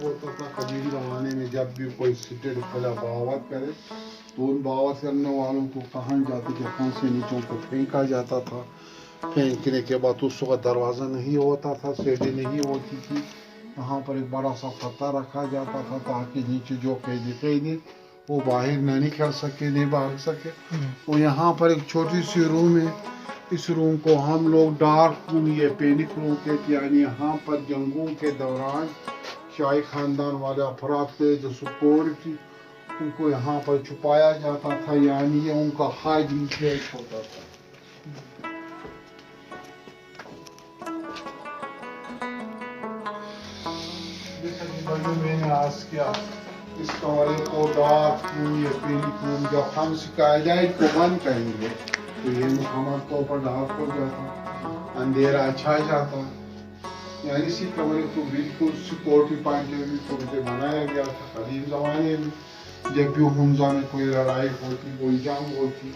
ہوتا تھا قدیم زمانے میں جب بھی کوئی سٹیٹ پہلا بغاوت کرے تو ان بغاوت کرنے والوں کو کہاں جاتے کہ کہاں سے نیچوں کو پھینکا جاتا تھا. پھینکنے کے بعد اس وقت دروازہ نہیں ہوتا تھا, سیڑھی نہیں ہوتی تھی, وہاں پر ایک بڑا سا پتھر رکھا جاتا تھا تاکہ نیچے جو قیدی وہ باہر نہ نکل سکے, نہیں بھاگ سکے. اور یہاں پر ایک چھوٹی سی روم ہے, اس روم کو ہم لوگ ڈارک روم یا پینک روم کہتے ہیں. یعنی یہاں پر جنگوں کے دوران شاہی خاندان والے افراد کے جو سکیورٹی ان کو یہاں پر چھپایا جاتا تھا, یعنی یہ ان کا ہائیڈنگ پلیس ہوتا تھا. میں نے آج کیا اس کمرے کو ڈارک روم یا پینک روم, جب ہم اسکائی لائٹ کو بند کریں گے تو یہ مکمل طور پر ڈارک ہو جاتا, اندھیرا چھا جاتا. یعنی اسی کمرے کو بالکل سیکورٹی پوائنٹ آف ویو سے بنایا گیا تھا. قدیم زمانے میں جب بھی حمزہ میں کوئی لڑائی ہوتی, کوئی جنگ ہوتی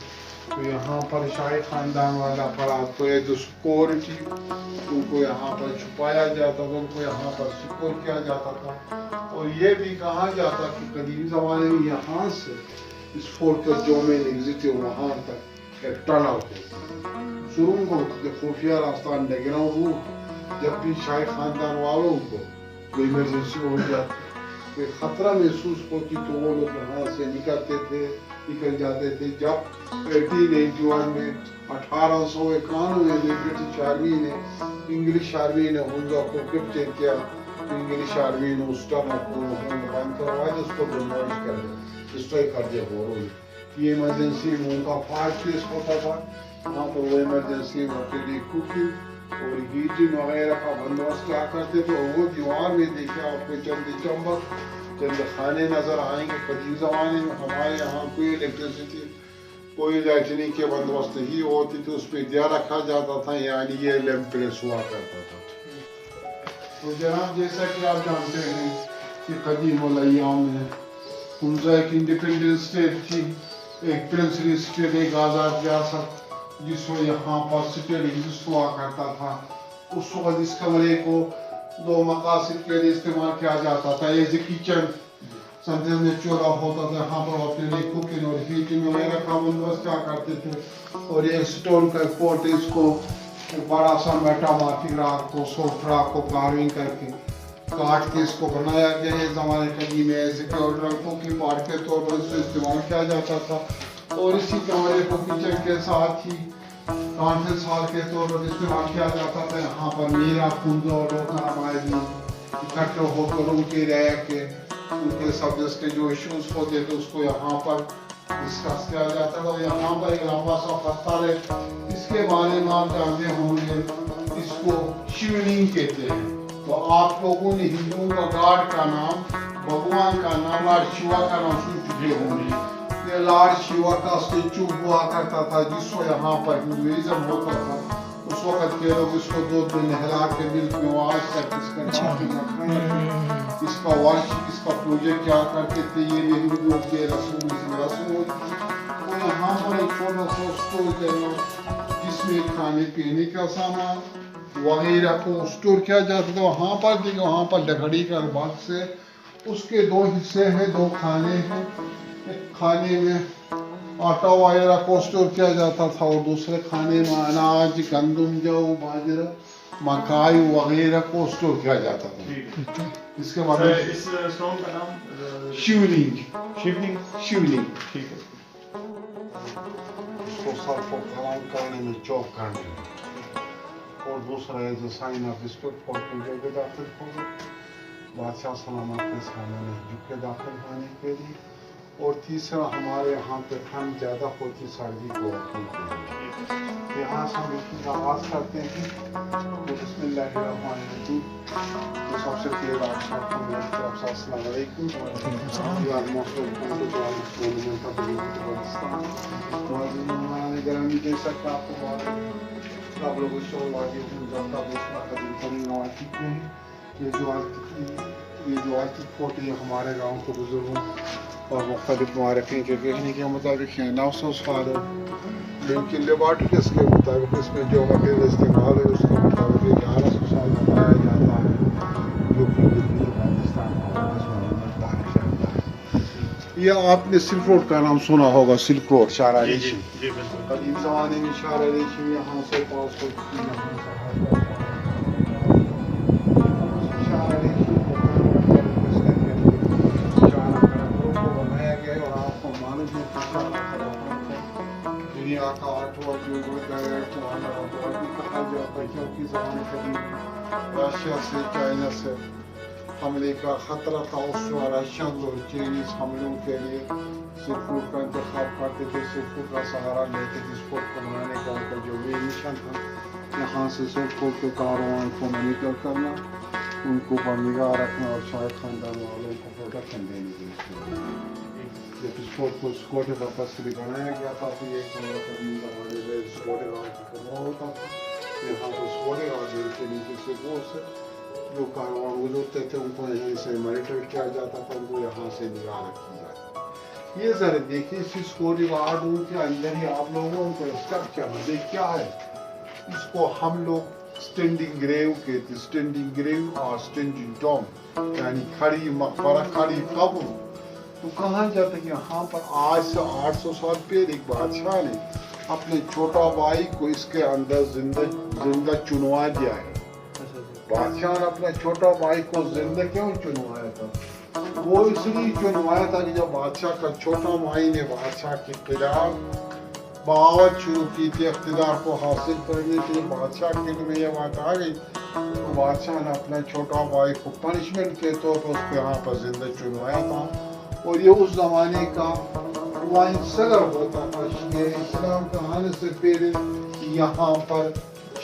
تو یہاں پر شاہی خاندان والا افراد کو جو سیکورٹی ان کو یہاں پر چھپایا جاتا تھا, ان کو یہاں پر سیکور کیا جاتا تھا. اور یہ بھی کہا جاتا کہ قدیم زمانے میں یہاں سے اس فورٹ کا جو مین ایگزٹ ہے وہاں تک ایک ٹنل ہے, سرنگ کو خفیہ راستہ انڈر گراؤنڈ روٹ. جب بھی شاہی خاندان والوں کو کوئی ایمرجنسی ہو جاتی, کوئی خطرہ محسوس ہوتی تو وہ لوگ یہاں سے نکل جاتے تھے. جب 1881 میں 1891 میں برٹش آرمی نے انگلش آرمی نے حمزہ کو کیپچر کیا, انگلش آرمی نے اس ٹنل کو بند کروایا, اس کو ڈیمولش کر دیا, ڈسٹروائے کر دیا. یہ ایمرجنسی میں ان کا فاسٹ کیس ہوتا تھا. وہاں پر وہ ایمرجنسی میں کوکنگ اور ہیٹنگ وغیرہ کا بندوبست کیا کرتے تھے. اور وہ دیوار میں دیکھے آپ کو چند چمبر, چند خانے نظر آئیں گے. قدیم زمانے میں ہمارے یہاں کوئی الیکٹریسٹی, کوئی لائٹنگ کے بندوبست نہیں ہوتی تھی, اس پہ دیا رکھا جاتا تھا, یعنی یہ لیمپ پریس ہوا کرتا تھا. تو جناب جیسا کہ آپ جانتے ہیں کہ قدیم الایام میں حمزہ ایک انڈیپینڈنٹ اسٹیٹ تھی, ایک پرنسلی اسٹیٹ, ایک آزاد ریاست جس میں یہاں پر اسٹیٹ ایگزسٹ ہوا کرتا تھا. اس وقت اس کمرے کو دو مقاصد کے لیے استعمال کیا جاتا تھا. ایز اے کچن سمجھنے میں چولہا ہوتا تھا, یہاں پر اپنے لیے کوکنگ اور ہیٹنگ وغیرہ کا بندوبست کیا کرتے تھے. اور یہ اسٹون کا پورٹ, اس کو بڑا سا میٹامارفک راک کو, سافٹ راک کو کارونگ کر کے کاٹ کے اس کو بنایا گیا ہے. زمانے قدیم میں ایز اے کوکنگ پارٹ کے طور پر اس کو استعمال کیا جاتا تھا. اور اسی کمرے کو کچن کے ساتھ ہی کانفرنس ہال کے طور پر استعمال کیا جاتا تھا. یہاں پر میرا حمزہ اور روزانہ اکٹھے ہو کر ان کے رہ کے ان کے سبجیکٹس کے جو ایشوز ہوتے تھے اس کو یہاں پر ڈسکس کیا جاتا تھا. یہاں پر ایک لمبا سا پتھر ہے, اس کے بارے میں آپ جانتے ہوں گے, اس کو شیولنگ کہتے ہیں. تو آپ لوگوں نے ہندوؤں کا گاڈ کا نام, بھگوان کا نام, لارڈ شیوا کا نام سن چکے ہوں گے. یہ لارڈ شیوا کا اسٹیچو ہوا کرتا تھا جس کو یہاں پر ہندوازم ہوتا تھا. اس وقت کے لوگ اس کو دودھ میں نہلا کے ملک میں واش کرتے اس کا ورشپ, اس کا پوجا کیا کرتے تھے. یہ بھی ہندوؤں کے رسوم ہوتی. تو یہاں پر ایک چھوٹا سا اسٹور ہے جس میں کھانے پینے کا سامان وغیرہ کو اسٹور کیا جاتا تھا. وہاں پر دیکھیں, وہاں پر لکڑی کا باکس ہے, اس کے دو حصے ہیں, دو کھانے ہیں. ایک کھانے میں آٹا وغیرہ کو اسٹور کیا جاتا تھا اور دوسرے کھانے میں اناج, گندم, جو, باجرہ, مکائی وغیرہ کو اسٹور کیا جاتا تھا. اس کے بعد اس اسٹون کا نام شیولنگ. ٹھیک ہے. اس کو صرف کلام کرنے میں چوک کرنے میں, اور دوسرا ہے جو سائن آف رسپیکٹ فور پوجا کے داخل ہوگا, بادشاہ سلامت کے سامنے جھک کے داخل ہونے کے لیے. اور تیسرا ہمارے یہاں پہ ٹھنڈ زیادہ ہوتی سردی کو رکھنے کے لیے. یہاں سے ہم اس کی آغاز کرتے ہیں. بسم اللہ الرحمن الرحیم. سب سے پہلے آپ سب کو میری طرف سے السلام علیکم. گرامی جیسا کہ آپ کو معلوم ہے آپ لوگ اس وادی حمزہ کا قدیم ترین عواقب میں یہ جو عواقب ہوتے ہیں ہمارے گاؤں کے بزرگوں اور مختلف معرفین کے کہنے کے مطابق 900 سال ہے, لیکن لیبارٹریس کے مطابق اس میں جو وغیرہ استعمال ہے اس کے مطابق 1100 سال بتایا جاتا ہے, جو کہ دلی پاکستان یہ آپ نے سلک روڈ کا نام سنا ہوگا، سلک روڈ شارا جی ریشم. جی بالکل. قدیم زمانے میں شارا ریشم یہاں سے پاس ہوتی تھی، یہاں سے شارا ریشم کو بنایا گیا اور آپ کو معلوم ہے دنیا کا 8واں جو گیا کہا جاتا ہے، کیونکہ زمانے قدیم رشیا سے چائنا سے حملے کا خطرہ تھا. اس وقت رشین اور چائنیز حملوں کے لیے سلک روڈ کا انتخاب کرتے تھے، سلک روڈ کا سہارا لیتے تھے. اس روڈ کو بنانے کا ان کا جو مشن تھا، یہاں سے سلک روڈ کے کاروان کو مانیٹر کرنا، ان کو پر نگاہ رکھنا اور شاید خاندان والوں کو پروٹیکشن دینے کے لیے. جب اس روڈ کو سکوٹے پرپز سے بھی بنایا گیا تھا تو یہ قدیم زمانے میں سکوٹے گاؤں کی کرنا ہوتا تھا. یہاں پر سکوٹے گاؤں کے نیچے سے وہ سے جو کاروان گزرتے تھے ان کو یہیں سے مانیٹر کیا جاتا تھا، ان کو یہاں سے نگاہ رکھی جاتی. یہ ذرا دیکھیں اس سکوٹے گارڈ کے اندر ہی آپ لوگوں کو اسٹرکچر کیا ہے. اس کو ہم لوگ اسٹینڈنگ گریو کہتے ہیں، اسٹینڈنگ گریو اور اسٹینڈنگ ٹوم، یعنی کھڑی مقبرہ، کھڑی قبر. تو کہا جاتا ہے کہ یہاں پر آج سے 800 سال پہلے ایک بادشاہ نے اپنے چھوٹا بھائی کو اس کے اندر زندہ چنوا دیا ہے. بادشاہ نے اپنا چھوٹا بھائی کو زندہ کیوں چنوایا تھا؟ وہ اس لیے چنوایا تھا کہ جب بادشاہ کا چھوٹا بھائی نے بادشاہ کے خلاف بغاوت شروع کی تھی اقتدار کو حاصل کرنے کے لیے، بادشاہ کے دل میں یہ بات آ گئی تو بادشاہ نے اپنا چھوٹا بھائی کو پنشمنٹ کے طور پر اس کو یہاں پر زندہ چنوایا تھا. اور یہ اس زمانے کا وائن سیلر ہوتا تھا. یہ اسلام کے آنے سے پہلے یہاں پر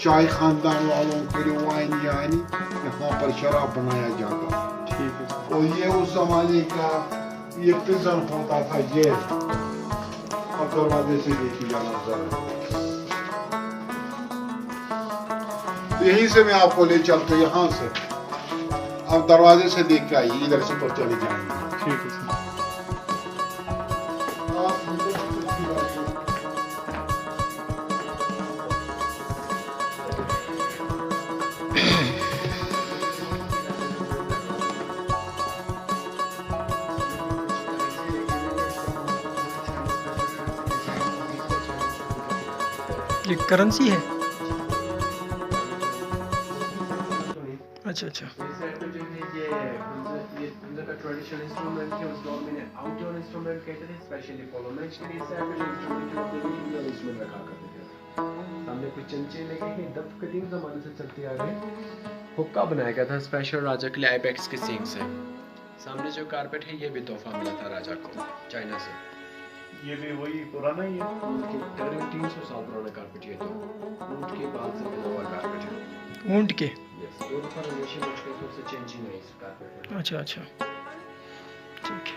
شاہی خاندان والوں کے لیے وائن یعنی یہاں پر شراب بنایا جاتا. اور یہ اس زمانے کا یہ پرزن ہوتا تھا جیل. اب دروازے سے دیکھی جانا ذرا، یہیں سے میں آپ کو لے چلتا ہوں یہاں سے. اب دروازے سے دیکھ کے آئیے، ادھر سے پر چلے جائیں گے. ٹھیک ہے سر. یہ کرنسی ہے؟ اچھا اچھا. ٹریڈیشنل انسٹرومنٹ ہے، اس دور میں آؤٹ ڈور انسٹرومنٹ کہتے تھے، اسپیشلی فالو میچ کے لیے انسٹرومنٹ رکھا کرتے تھے. سامنے کچھ چمچے لگے ہیں، دب قدیم زمانے سے چلتے آ رہے ہیں. حکا بنایا گیا تھا اسپیشل راجا کے لیے آئیبیکس کے سینگ سے. سامنے جو کارپیٹ ہے یہ بھی تحفہ ملا تھا راجا کو چائنا سے. یہ بھی وہی پرانا ہی ہے، تقریباً 300 سال پرانا کارپیٹ. یہ تو اونٹ کے بال سے بنا ہوا کارپیٹ ہے. اونٹ کے؟ یس، دو دفعہ ریلیشن ہو چکے تو اس سے چینج ہی نہیں اس کارپیٹ میں. اچھا اچھا ٹھیک ہے.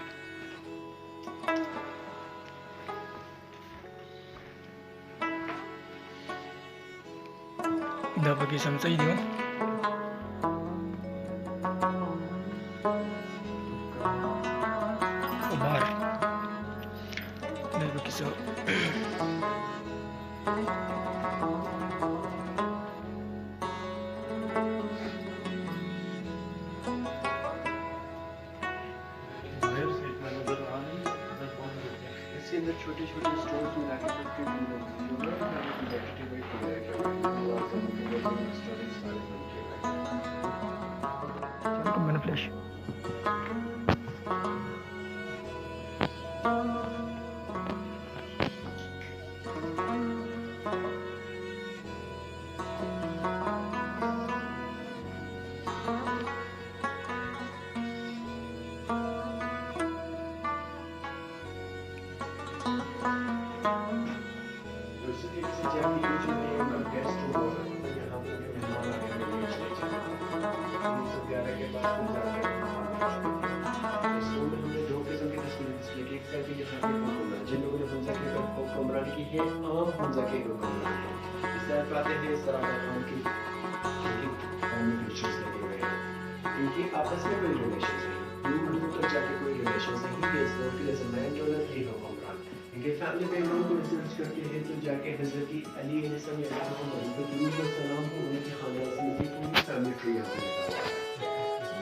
دا پکې سمڅۍ دی او بار دا پکې سو چھوٹے چھوٹے اسٹورز میں لا کے فلیش جن لوگوں نے حمزہ کے حکمرانی کی ہے عام حمزہ کے حکمرانی اس طرح باتیں ہیں. اس طرح خان کی قومی پکچرز لگے ہوئے ہیں. ان کی آپس میں کوئی ریلیشنز نہیں، دور دور تک جا کے کوئی ریلیشنز نہیں. کہ اس دور کے لیے مین رولر تھے حکمران. ان کے فیملی بیک گراؤنڈ کو ریسرچ کرتے ہیں تو جا کے حضرت علی علیہ السلام یا حکمران کو درود و سلام کو ان کے خاندان سے ملتی پوری فیملی ٹری یہاں پہ لگا ہوا ہے.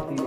3